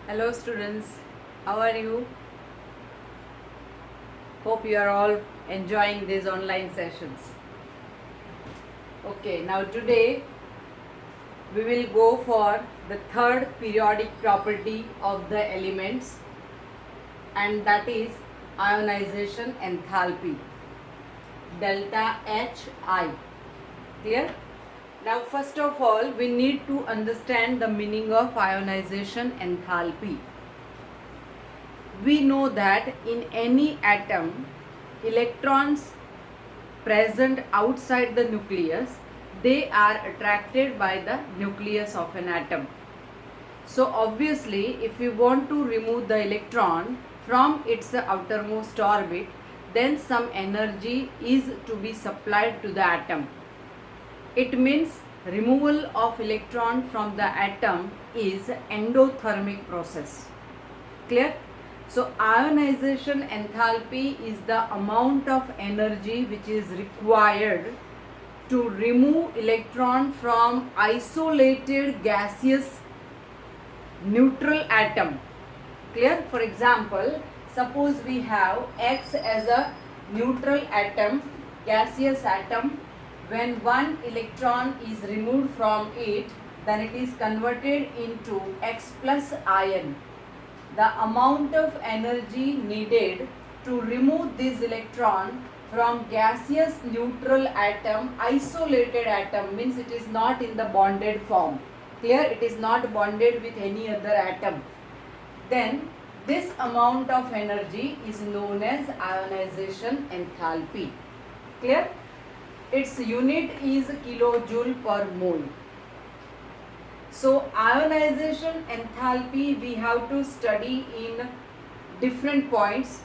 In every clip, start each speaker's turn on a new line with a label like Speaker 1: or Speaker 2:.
Speaker 1: Hello students, how are you? Hope you are all enjoying these online sessions. Okay, now today we will go for the third periodic property of the elements, and that is ionization enthalpy, delta Hi. Clear? Now first of all we need to understand the meaning of ionization enthalpy. We know that in any atom, electrons present outside the nucleus, they are attracted by the nucleus of an atom. So obviously, if we want to remove the electron from its outermost orbit, then some energy is to be supplied to the atom. It means removal of electron from the atom is endothermic process. Clear? So ionization enthalpy is the amount of energy which is required to remove electron from isolated gaseous neutral atom. Clear? For example, suppose we have X as a neutral atom, gaseous atom. When one electron is removed from it, then it is converted into X plus ion. The amount of energy needed to remove this electron from gaseous neutral atom, isolated atom, means it is not in the bonded form. Clear? It is not bonded with any other atom. Then this amount of energy is known as ionization enthalpy. Clear? Its unit is kilojoule per mole. So ionization enthalpy we have to study in different points.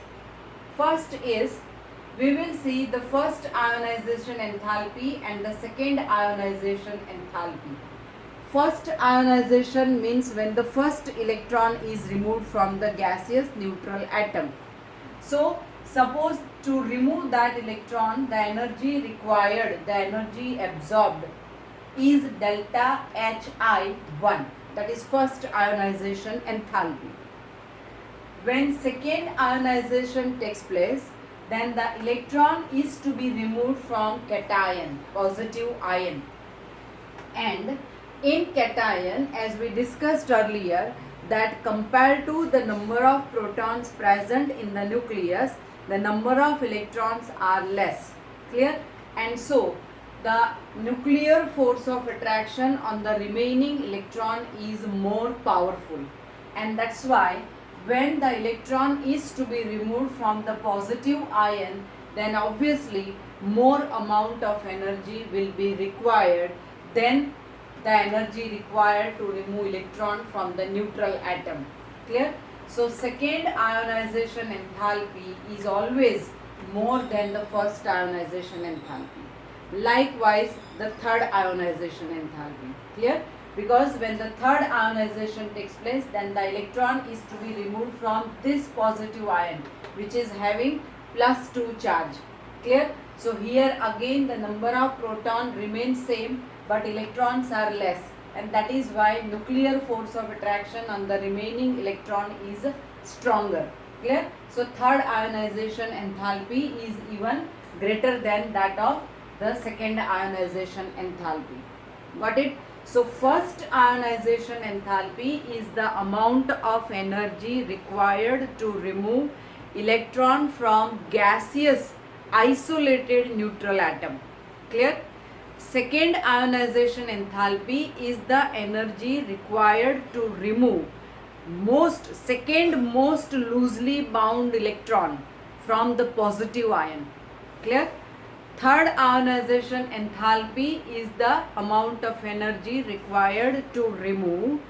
Speaker 1: First is, we will see the first ionization enthalpy and the second ionization enthalpy. First ionization means when the first electron is removed from the gaseous neutral atom. So suppose to remove that electron, the energy required, the energy absorbed is delta Hi1, that is first ionization enthalpy. When second ionization takes place, then the electron is to be removed from cation, positive ion. And in cation, as we discussed earlier, that compared to the number of protons present in the nucleus, the number of electrons are less. Clear? And so the nuclear force of attraction on the remaining electron is more powerful, and that's why when the electron is to be removed from the positive ion, then obviously more amount of energy will be required than the energy required to remove electron from the neutral atom. Clear? So second ionization enthalpy is always more than the first ionization enthalpy. Likewise, the third ionization enthalpy. Clear? Because when the third ionization takes place, then the electron is to be removed from this positive ion, which is having +2 charge. Clear? So here again the number of proton remains same, but electrons are less, and that is why nuclear force of attraction on the remaining electron is stronger. Clear? So third ionization enthalpy is even greater than that of the second ionization enthalpy. Got it? So first ionization enthalpy is the amount of energy required to remove electron from gaseous isolated neutral atom. Clear? Second ionization enthalpy is the energy required to remove second most loosely bound electron from the positive ion. Clear? Third ionization enthalpy is the amount of energy required to remove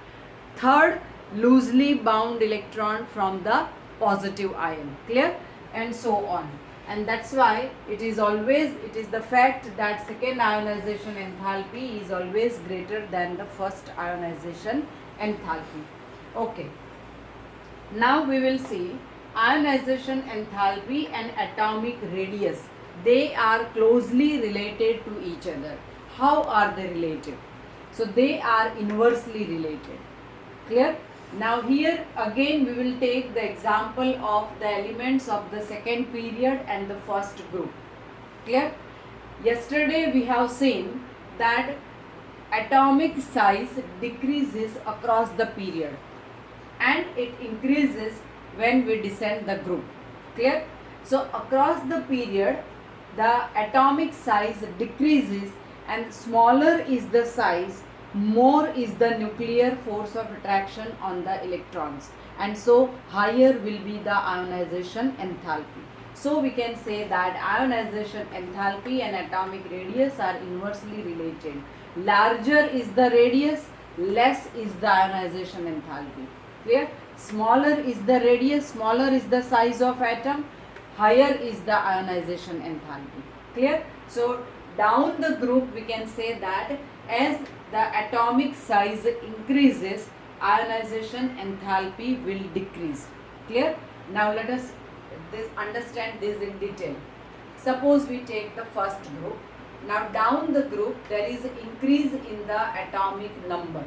Speaker 1: third loosely bound electron from the positive ion. Clear? And so on. And that's why it is the fact that second ionization enthalpy is always greater than the first ionization enthalpy. Okay. Now we will see ionization enthalpy and atomic radius. They are closely related to each other. How are they related? So they are inversely related. Clear? Now here again we will take the example of the elements of the second period and the first group. Clear? Yesterday we have seen that atomic size decreases across the period and it increases when we descend the group. Clear? So across the period the atomic size decreases, and smaller is the size, more is the nuclear force of attraction on the electrons, and so higher will be the ionization enthalpy. So we can say that ionization enthalpy and atomic radius are inversely related. Larger is the radius, less is the ionization enthalpy. Clear? Smaller is the radius, smaller is the size of atom, higher is the ionization enthalpy. Clear? So down the group we can say that as the atomic size increases, ionization enthalpy will decrease. Clear? Now let us understand this in detail. Suppose we take the first group. Now down the group there is increase in the atomic number.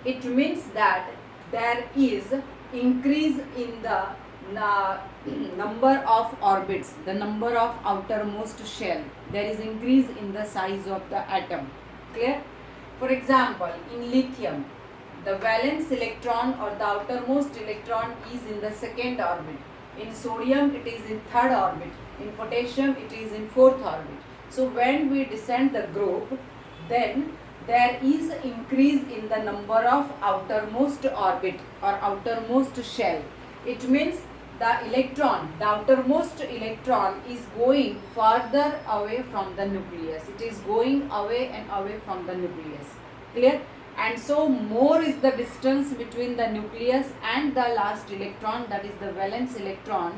Speaker 1: It means that there is increase in the number of orbits, the number of outermost shell. There is increase in the size of the atom. Clear? For example, in lithium, the valence electron or the outermost electron is in the second orbit. In sodium, it is in third orbit. In potassium, it is in fourth orbit. So when we descend the group, then there is increase in the number of outermost orbit or outermost shell. It means the electron, the outermost electron is going further away from the nucleus. It is going away and away from the nucleus. Clear? And so more is the distance between the nucleus and the last electron, that is the valence electron,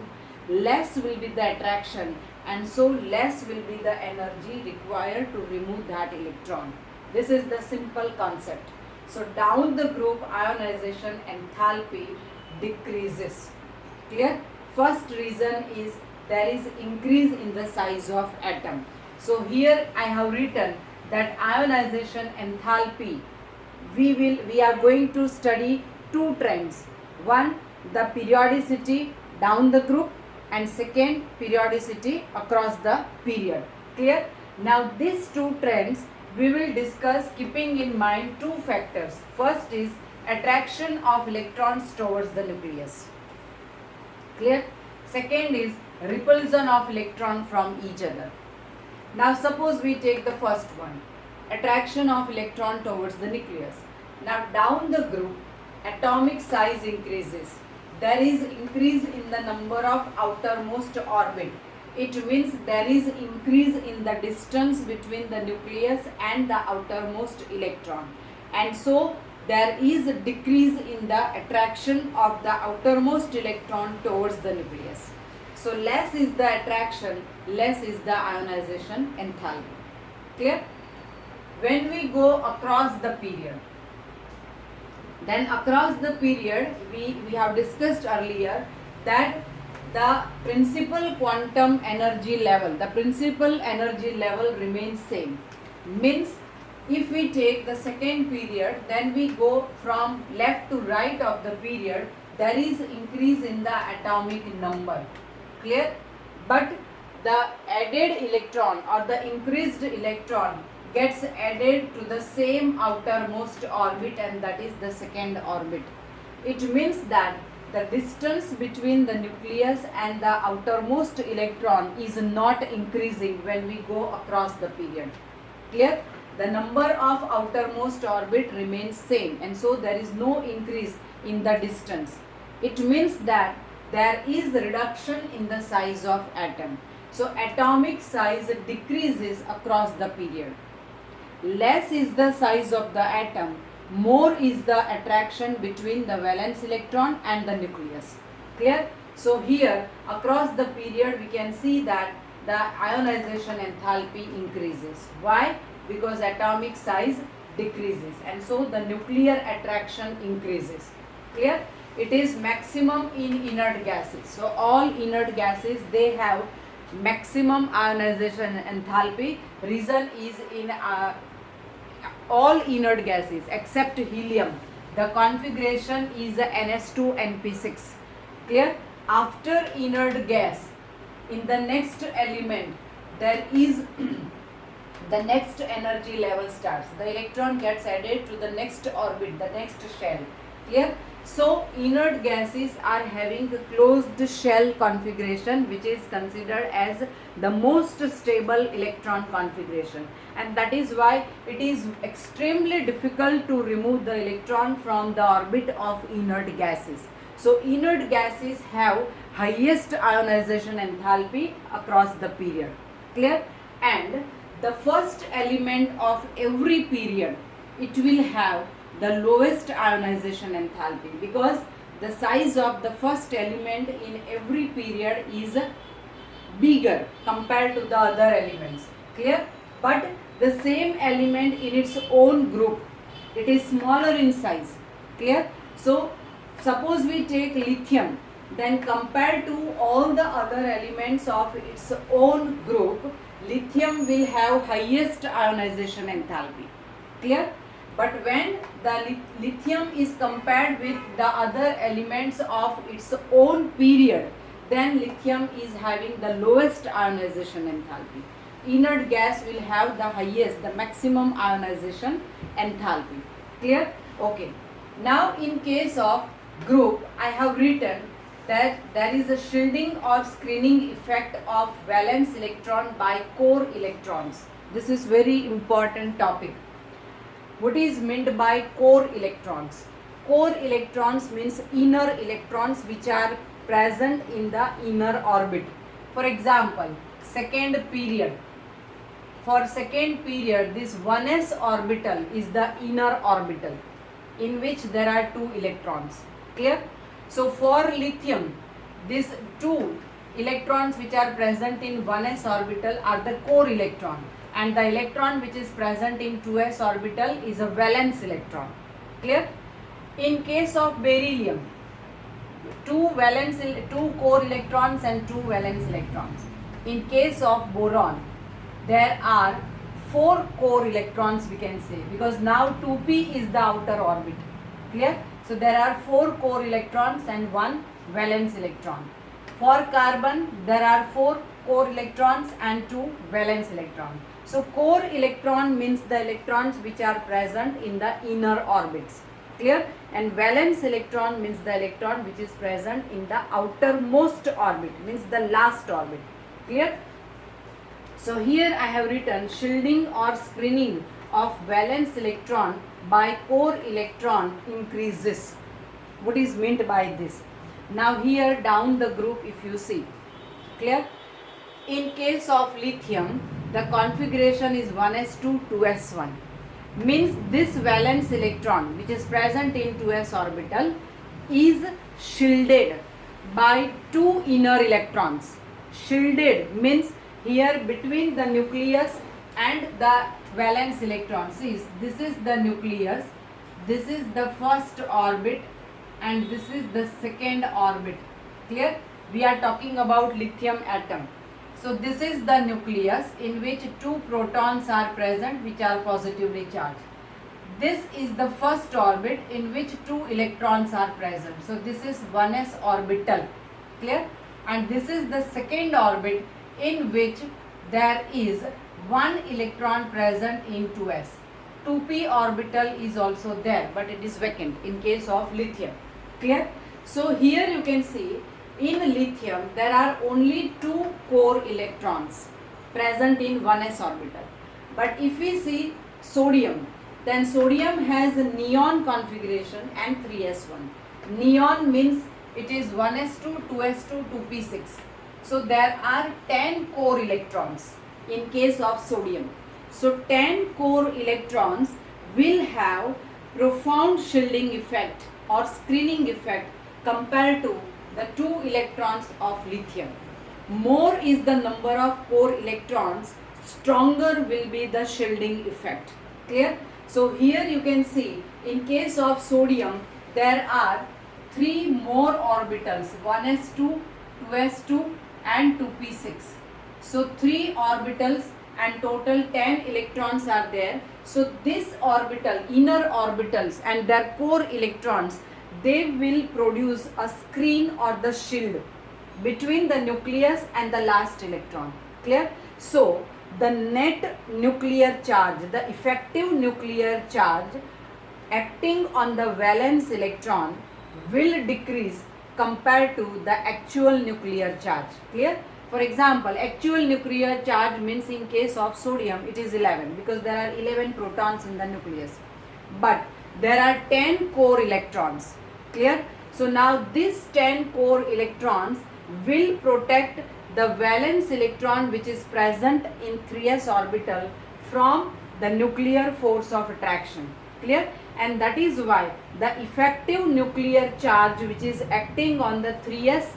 Speaker 1: less will be the attraction, and so less will be the energy required to remove that electron. This is the simple concept. So down the group ionization enthalpy decreases. Clear? First reason is there is increase in the size of atom. So here I have written that ionization enthalpy, we are going to study two trends. One, the periodicity down the group, and second, periodicity across the period. Clear? Now these two trends we will discuss keeping in mind two factors. First is attraction of electrons towards the nucleus. Clear? Second is repulsion of electron from each other. Now suppose we take the first one, attraction of electron towards the nucleus. Now down the group atomic size increases. There is increase in the number of outermost orbit. It means there is increase in the distance between the nucleus and the outermost electron, and so there is a decrease in the attraction of the outermost electron towards the nucleus. So less is the attraction, less is the ionization enthalpy. Clear? When we go across the period, then across the period we have discussed earlier that the principal quantum energy level, the principal energy level remains same. Means if we take the second period, then we go from left to right of the period, there is increase in the atomic number. Clear? But the added electron or the increased electron gets added to the same outermost orbit, and that is the second orbit. It means that the distance between the nucleus and the outermost electron is not increasing when we go across the period. Clear? The number of outermost orbit remains same, and so there is no increase in the distance. It means that there is reduction in the size of atom. So atomic size decreases across the period. Less is the size of the atom, more is the attraction between the valence electron and the nucleus. Clear? So here across the period we can see that the ionization enthalpy increases. Why? Because atomic size decreases, and so the nuclear attraction increases. Clear? It is maximum in inert gases. So all inert gases, they have maximum ionization enthalpy. Reason is in all inert gases except helium, the configuration is a ns2 np6. Clear? After inert gas, in the next element there is the next energy level starts. The electron gets added to the next orbit, the next shell. Clear? So inert gases are having a closed shell configuration, which is considered as the most stable electron configuration, and that is why it is extremely difficult to remove the electron from the orbit of inert gases. So inert gases have highest ionization enthalpy across the period. Clear? And the first element of every period, it will have the lowest ionization enthalpy, because the size of the first element in every period is bigger compared to the other elements. Clear? But the same element in its own group, it is smaller in size. Clear? So suppose we take lithium, then compared to all the other elements of its own group, lithium will have highest ionization enthalpy. Clear? But when the lithium is compared with the other elements of its own period, then lithium is having the lowest ionization enthalpy. Inert gas will have the highest, the maximum ionization enthalpy. Clear? Okay. Now in case of group, I have written that there is a shielding or screening effect of valence electron by core electrons. This is very important topic. What is meant by core electrons? Core electrons means inner electrons which are present in the inner orbit. For example, second period. For second period, this 1s orbital is the inner orbital in which there are 2 electrons. Clear? So for lithium, these 2 electrons which are present in 1s orbital are the core electron, and the electron which is present in 2s orbital is a valence electron. Clear? In case of beryllium, 2 core electrons and 2 valence electrons. In case of boron, there are 4 core electrons, we can say, because now 2p is the outer orbit. Clear? So there are 4 core electrons and 1 valence electron. For carbon, there are 4 core electrons and 2 valence electrons. So core electron means the electrons which are present in the inner orbits. Clear? And valence electron means the electron which is present in the outermost orbit, means the last orbit. Clear? So here I have written shielding or screening of valence electron by core electron increases. What is meant by this? Now here down the group, if you see. Clear? In case of lithium, the configuration is 1s2 2s1. Means this valence electron which is present in 2s orbital is shielded by 2 inner electrons. Shielded means here between the nucleus and the valence electron. See, this is the nucleus, this is the first orbit, and this is the second orbit. Clear? We are talking about lithium atom. So this is the nucleus in which 2 protons are present which are positively charged. This is the first orbit in which 2 electrons are present. So this is 1s orbital. Clear? And this is the second orbit in which there is 1 electron present in 2s. 2p orbital is also there, but it is vacant in case of lithium. Clear? So here you can see in lithium there are only 2 core electrons present in 1s orbital. But if we see sodium, then sodium has a neon configuration and 3s1. Neon means it is 1s2, 2s2, 2p6. So there are 10 core electrons in case of sodium. So 10 core electrons will have profound shielding effect or screening effect compared to the 2 electrons of lithium. More is the number of core electrons, stronger will be the shielding effect. Clear? So here you can see in case of sodium there are 3 more orbitals, 1s2, 2s2 and 2p6. So 3 orbitals and total 10 electrons are there. So this orbital, inner orbitals and their core electrons, they will produce a screen or the shield between the nucleus and the last electron. Clear? So the net nuclear charge, the effective nuclear charge acting on the valence electron will decrease compared to the actual nuclear charge. Clear? For example, actual nuclear charge means in case of sodium it is 11 because there are 11 protons in the nucleus. But there are 10 core electrons. Clear? So now these 10 core electrons will protect the valence electron which is present in 3s orbital from the nuclear force of attraction. Clear? And that is why the effective nuclear charge which is acting on the 3s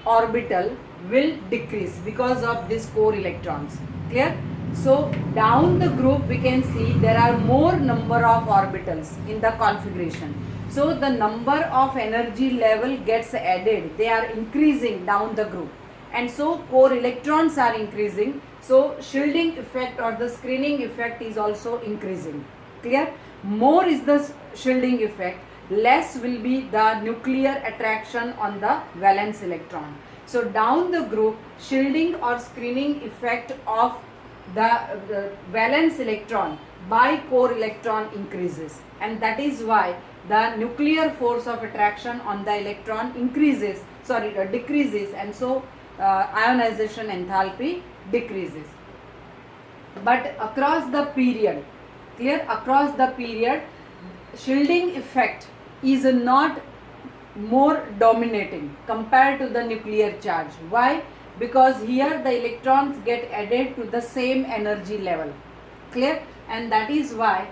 Speaker 1: orbital will decrease because of these core electrons. Clear? So down the group we can see there are more number of orbitals in the configuration. So the number of energy level gets added. They are increasing down the group. And so core electrons are increasing. So shielding effect or the screening effect is also increasing. Clear? More is the shielding effect, less will be the nuclear attraction on the valence electron. So down the group, shielding or screening effect of the valence electron by core electron increases, and that is why the nuclear force of attraction on the electron decreases, and so ionization enthalpy decreases. But across the period, clear, across the period, shielding effect is not more dominating compared to the nuclear charge. Why? Because here the electrons get added to the same energy level. Clear? And that is why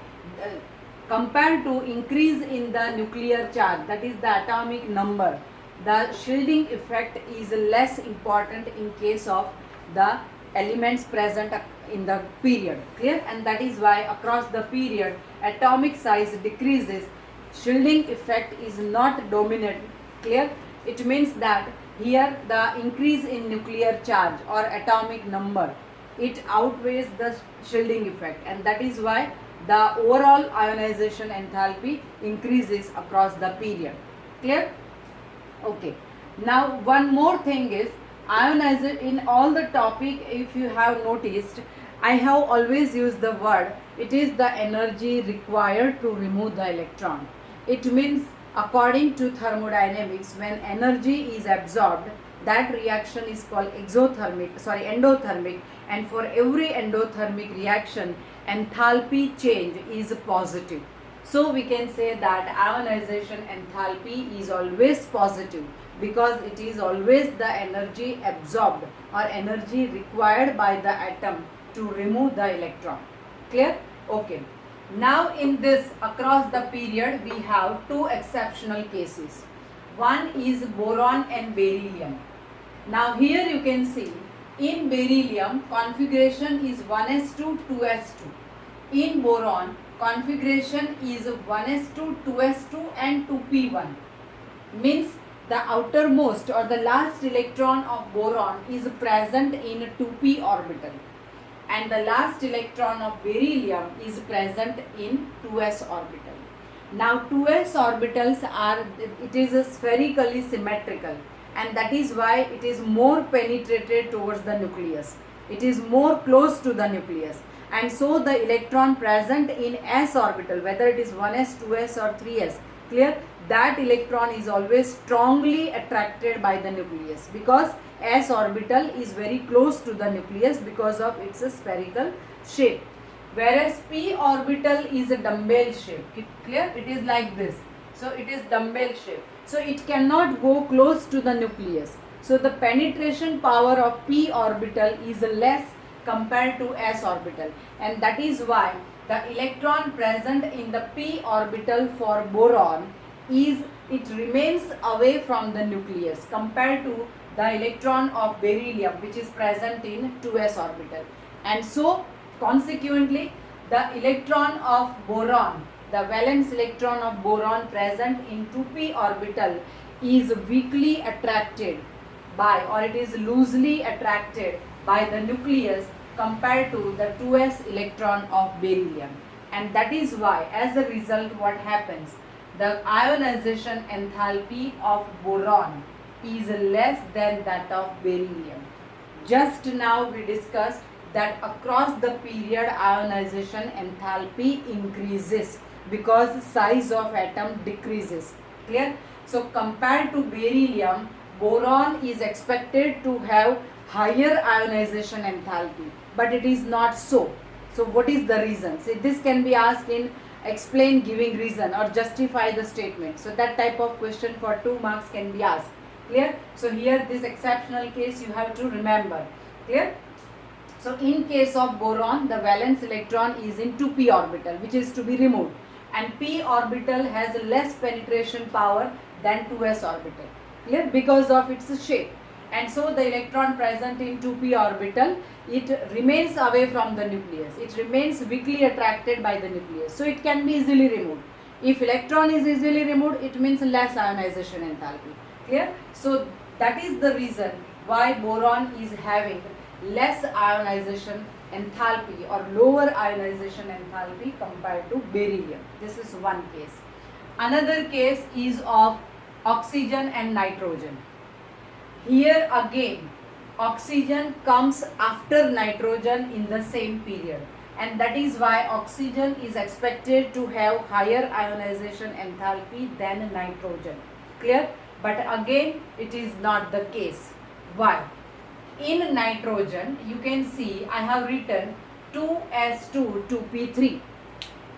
Speaker 1: compared to increase in the nuclear charge, that is the atomic number, the shielding effect is less important in case of the elements present in the period. Clear? And that is why across the period atomic size decreases, shielding effect is not dominant. Clear? It means that here the increase in nuclear charge or atomic number, it outweighs the shielding effect, and that is why the overall ionization enthalpy increases across the period. Clear? Okay. Now one more thing is ionization. In all the topic, if you have noticed, I have always used the word, it is the energy required to remove the electron. It means according to thermodynamics, when energy is absorbed, that reaction is called endothermic, and for every endothermic reaction enthalpy change is positive. So we can say that ionization enthalpy is always positive because it is always the energy absorbed or energy required by the atom to remove the electron. Clear? Okay. Now in this across the period we have two exceptional cases. One is boron and beryllium. Now here you can see in beryllium configuration is 1s2 2s2. In boron configuration is 1s2 2s2 and 2p1. Means the outermost or the last electron of boron is present in 2p orbital, and the last electron of beryllium is present in 2s orbital. Now 2s orbitals are, it is spherically symmetrical, and that is why it is more penetrated towards the nucleus. It is more close to the nucleus, and so the electron present in s orbital, whether it is 1s, 2s or 3s, clear, that electron is always strongly attracted by the nucleus because s orbital is very close to the nucleus because of its spherical shape, whereas p orbital is a dumbbell shape. Clear? It is like this. So it is dumbbell shape. So it cannot go close to the nucleus. So the penetration power of p orbital is less compared to s orbital, and that is why the electron present in the p orbital for boron it remains away from the nucleus compared to the electron of beryllium which is present in 2s orbital. And so consequently the electron of boron, the valence electron of boron present in 2p orbital is weakly attracted by, or it is loosely attracted by the nucleus compared to the 2s electron of beryllium. And that is why, as a result, what happens? The ionization enthalpy of boron is less than that of beryllium. Just now we discussed that across the period ionization enthalpy increases because size of atom decreases. Clear? So compared to beryllium, boron is expected to have higher ionization enthalpy, but it is not so. So what is the reason? See, this can be asked in explain giving reason or justify the statement. So that type of question for 2 marks can be asked. Clear? So here this exceptional case you have to remember. Clear? So in case of boron, the valence electron is in 2p orbital, which is to be removed, and p orbital has less penetration power than 2s orbital. Clear? Because of its shape. And so the electron present in 2p orbital, it remains away from the nucleus. It remains weakly attracted by the nucleus. So it can be easily removed. If electron is easily removed, it means less ionization enthalpy. Clear? So that is the reason why boron is having less ionization enthalpy or lower ionization enthalpy compared to beryllium. This is one case. Another case is of oxygen and nitrogen. Here again, oxygen comes after nitrogen in the same period, and that is why oxygen is expected to have higher ionization enthalpy than nitrogen. Clear? But again, it is not the case. Why? In nitrogen, you can see I have written 2s2, 2p3.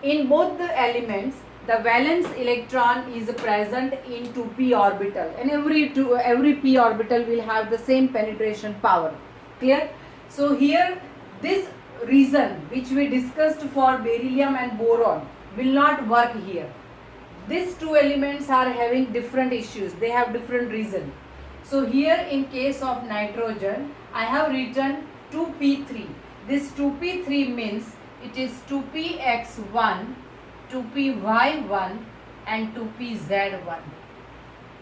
Speaker 1: In both the elements, the valence electron is present in 2p orbital, and every p orbital will have the same penetration power. Clear? So here this reason which we discussed for beryllium and boron will not work here. These two elements are having different issues. They have different reason. So here in case of nitrogen, I have written 2p3. This 2p3 means it is 2px1, 2py1 and 2pz1.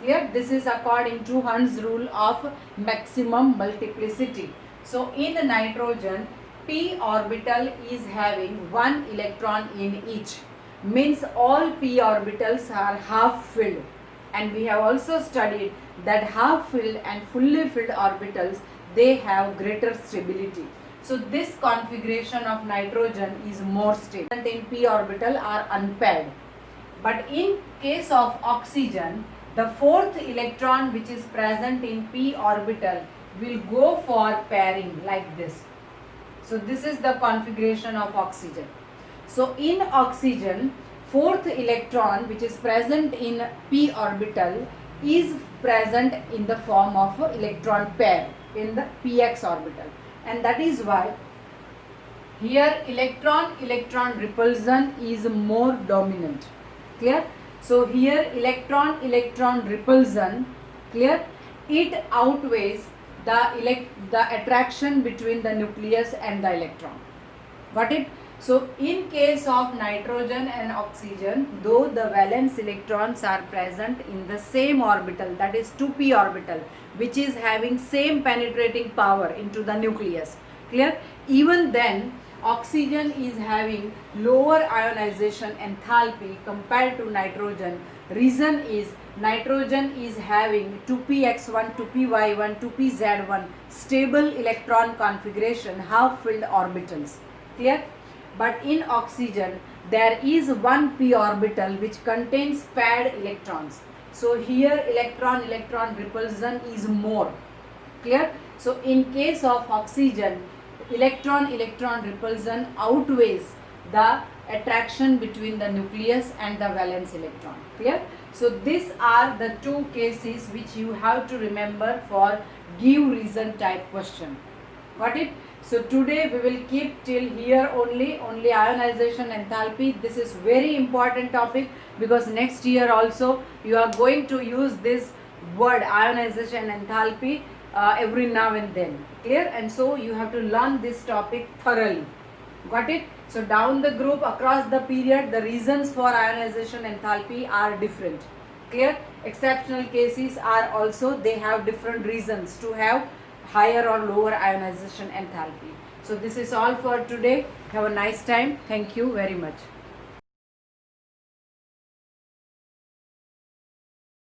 Speaker 1: Here this is according to Hund's rule of maximum multiplicity. So in nitrogen, p orbital is having 1 electron in each. Means all p orbitals are half filled. And we have also studied that half filled and fully filled orbitals, they have greater stability. So this configuration of nitrogen is more stable. In p orbital are unpaired. But in case of oxygen, the fourth electron which is present in p orbital will go for pairing like this. So this is the configuration of oxygen. So in oxygen, fourth electron which is present in p orbital is present in the form of electron pair in the px orbital, and that is why here electron repulsion is more dominant. Clear? So here electron repulsion, clear, it outweighs the attraction between the nucleus and the electron. Got it? So in case of nitrogen and oxygen, though the valence electrons are present in the same orbital, that is 2p orbital, which is having same penetrating power into the nucleus. Clear? Even then, oxygen is having lower ionization enthalpy compared to nitrogen. Reason is nitrogen is having 2px1, 2py1, 2pz1 stable electron configuration, half filled orbitals. Clear? But in oxygen, there is one p orbital which contains paired electrons. So here electron repulsion is more. Clear? So in case of oxygen, electron repulsion outweighs the attraction between the nucleus and the valence electron. Clear? So these are the two cases which you have to remember for give reason type question. Got it? So today we will keep till here only ionization enthalpy. This is very important topic because next year also you are going to use this word ionization enthalpy every now and then. Clear? And so you have to learn this topic thoroughly. Got it? So down the group across the period, the reasons for ionization enthalpy are different. Clear? Exceptional cases are also, they have different reasons to have higher or lower ionization enthalpy. So this is all for today. Have a nice time. Thank you very much.